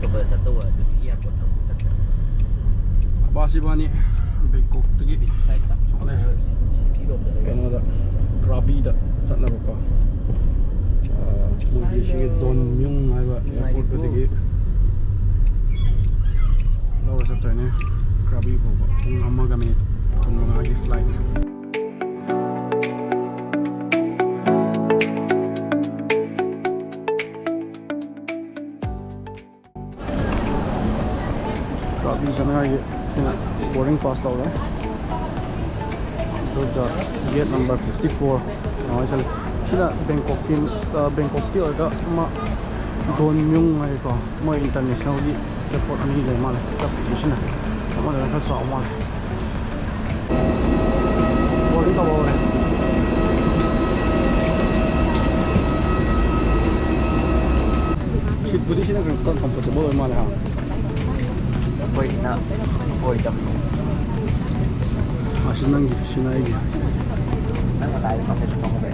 coba satu dunia buat basi bani Bangkok tegi oleh Canada Krabi da sana ko mudi shi Don Myung ai ba airport tegi lawa sa tayo ne Krabi ko ba kung amaga minute kung mga flight Krabi sa mga boarding pass daw eh. So gate number 54. Now I sila Bangkok ti order ma Don Myung ai ko mo international di airport ni le mal tap sina. Mo le ka sa ma. Boarding ka ba? Seat position na comfortable mal ha. Wait na boy dam Sinang sinay dia. Ano tayo pa sa mga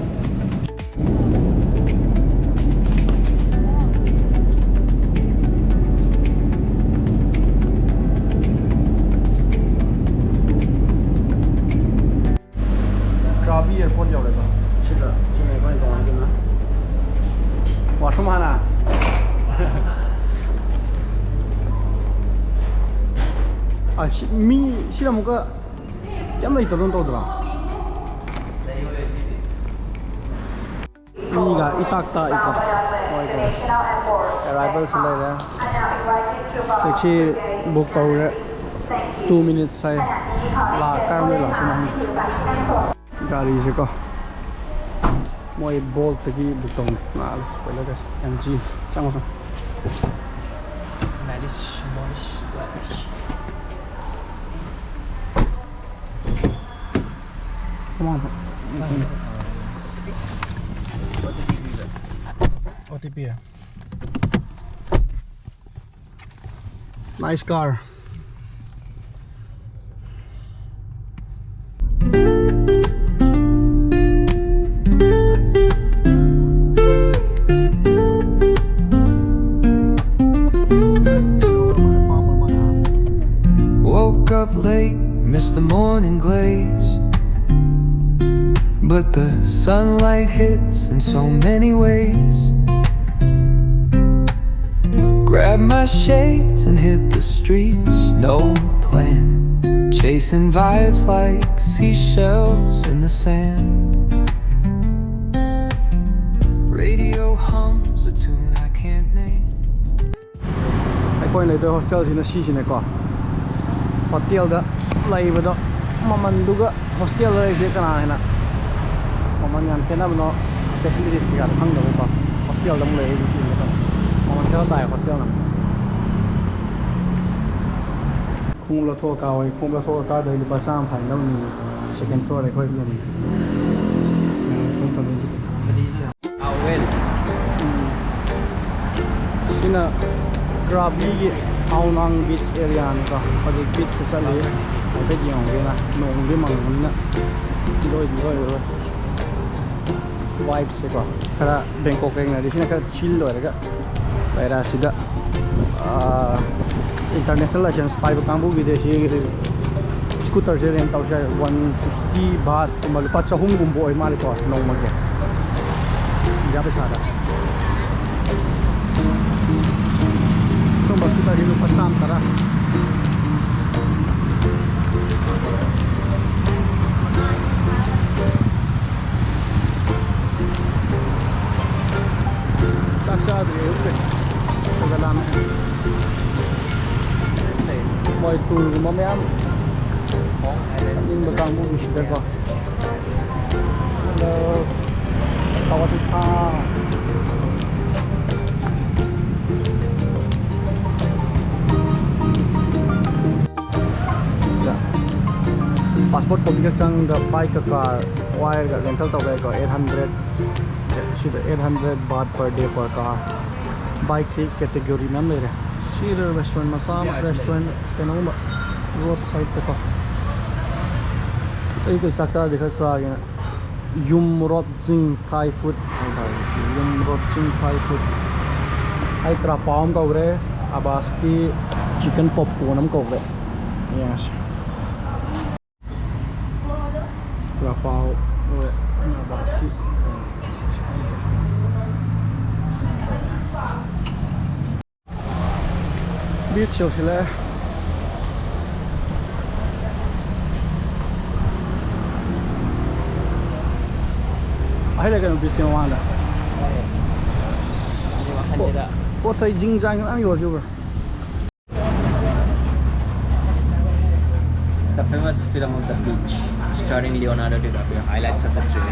Krabi airport jau leba. Sila sini ko ito ano na. Washroom hana. Mi sila muka Jam lagi turun tahu dah. Ini ga itak tak ikut. Arrival selai dah. Taxi book tahu dah. 2 minutes saya lakar ni lah cuma. Gari seko. Mau bolt lagi book tahu. Nah, sepeda guys. MG. Jangan masuk. Malish. Come on. OTP ya. Nice car. Woke up late, missed the morning glaze. But the sunlight hits in so many ways. Grab my shades and hit the streets, no plan. Chasing vibes like seashells in the sand. Radio hums a tune I can't name. Ay ko na ito hostel sina sisi na ko. Hotel da live da mamanduga hostel da ite kana na. Maman yan kena bno facilities kita hang da ko hostel da mulai di sini ko maman kena tai hostel na khung la tho ka oi khung la tho ka da li pa sam phai na ni second floor ai khoi ni khung ta ni well sina Krabi Aonang beach area ni ko pagi beach sa le ai pe yong ge na nong ge mang na doi vibes se ko kara Bangkok na di sini ka chill lo rega laira sida international license pai kambu videshi scooter je rent tau sha 150 baht mal pa chahum gumbo ai mal ko no ma ke ya pe sa da so bas kita dinu pasam tara Saksad re dalam mọi từ mà mấy em nhưng mà càng mua được được rồi tao có thích tha passport copy ka chang the bike car wire ka rental tau ko 800 should 800 baht per day per car bike ki category nam le re Shearer restaurant masam restaurant kenong ba roadside te ko ai ko saksa dekha sa ya yum rot jing thai food yum rot jing thai food ai tra palm ka ure Abaski chicken pop po nam ko le. Yes. Krapao Abaski. Beach show sila. Ay lagi ng beach yung wala. What say jing jang ang yo juba. The famous film of the beach, starring Leonardo DiCaprio, highlights of the trip.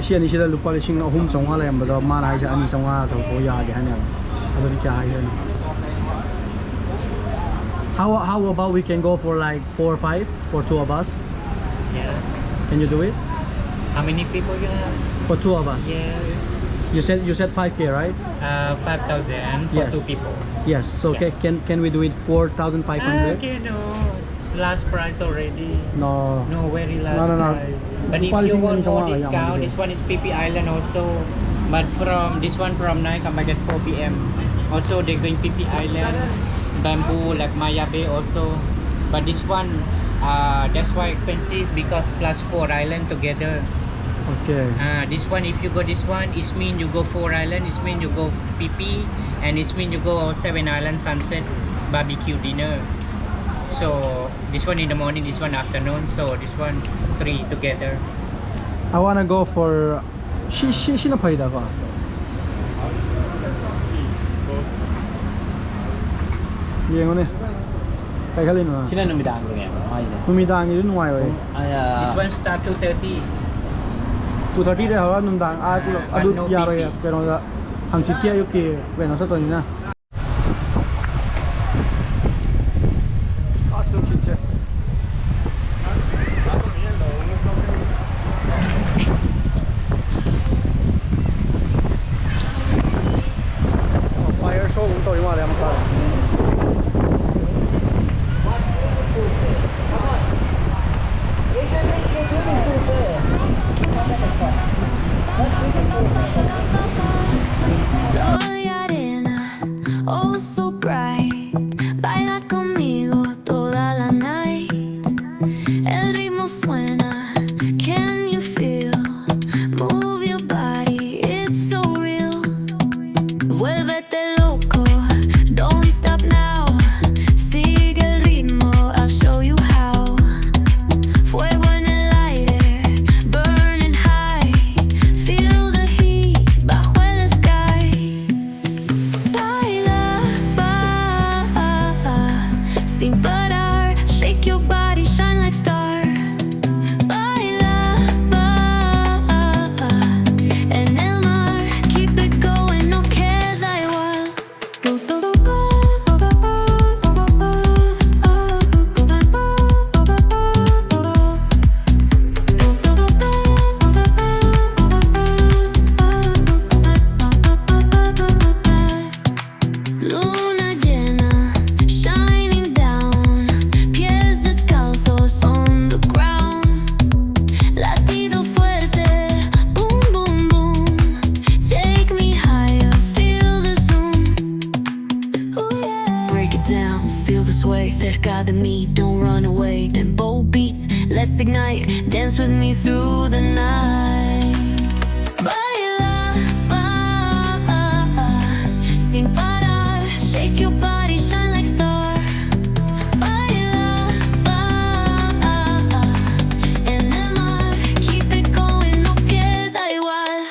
Siya ni sila lupa lising na song ala yung bado mana siya ani song ala to ya di hanan. Ado ni kaya yan. How about we can go for like 4 or 5 for 2 of us? Yeah. Can you do it? How many people you have? For 2 of us. Yeah. You said 5k, right? 5,000 for Yes. 2 people. Yes. So Yeah. can we do it 4,500? Okay, no. Last price already. No. No, very last No. price. But if you want more discount, this one is PP Island also. But from this one from 9 come back at 4 p.m. Also they're going PP Island, Bamboo, like Maya Bay also. But this one, that's why expensive because class 4 island together. Okay. This one, if you go this one, it mean you go 4 island, it mean you go PP, and it mean you go 7 island sunset barbecue dinner. So this one in the morning, this one afternoon. So this one 3 together. I wanna go for she na paida ba? Yang ne? Kay kalin na. Sila numidaan ko ngayon. Numidang ni rin wai oi. This one start 2:30. 2:30 de hawa numdang adu no yaro PP. ya pero ga hang sitia yo ke bueno sa to ni na. Aslo kitse. Fire show un to imo le amka. Sol y arena, oh so bright. Baila conmigo toda la night. El ritmo suena, can you feel? Move your body, it's so real. Vuélvete loco, don't stop now. Sigue el ritmo, I'll show you how. Fuego en el aire, burning high. Feel the heat bajo el sky. Baila, sin parar. Shake your body, shine like star. Baila, en el mar. Keep it going, no queda igual. Luna llena, shining down. Pies descalzos on the ground. Latido fuerte, boom, boom, boom. Take me higher, feel the zoom. Ooh, yeah. Break it down, feel the sway. Cerca de mí, don't run away. Tempo beats, let's ignite. Dance with me through the night. Baila, sin parar. Shake your body, shine like star. Baila, en el mar. Keep it going, no queda igual.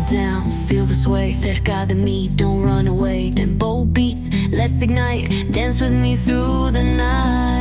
down, feel the sway. Cerca de mí, don't run away. Tempo beats, let's ignite. Dance with me through the night.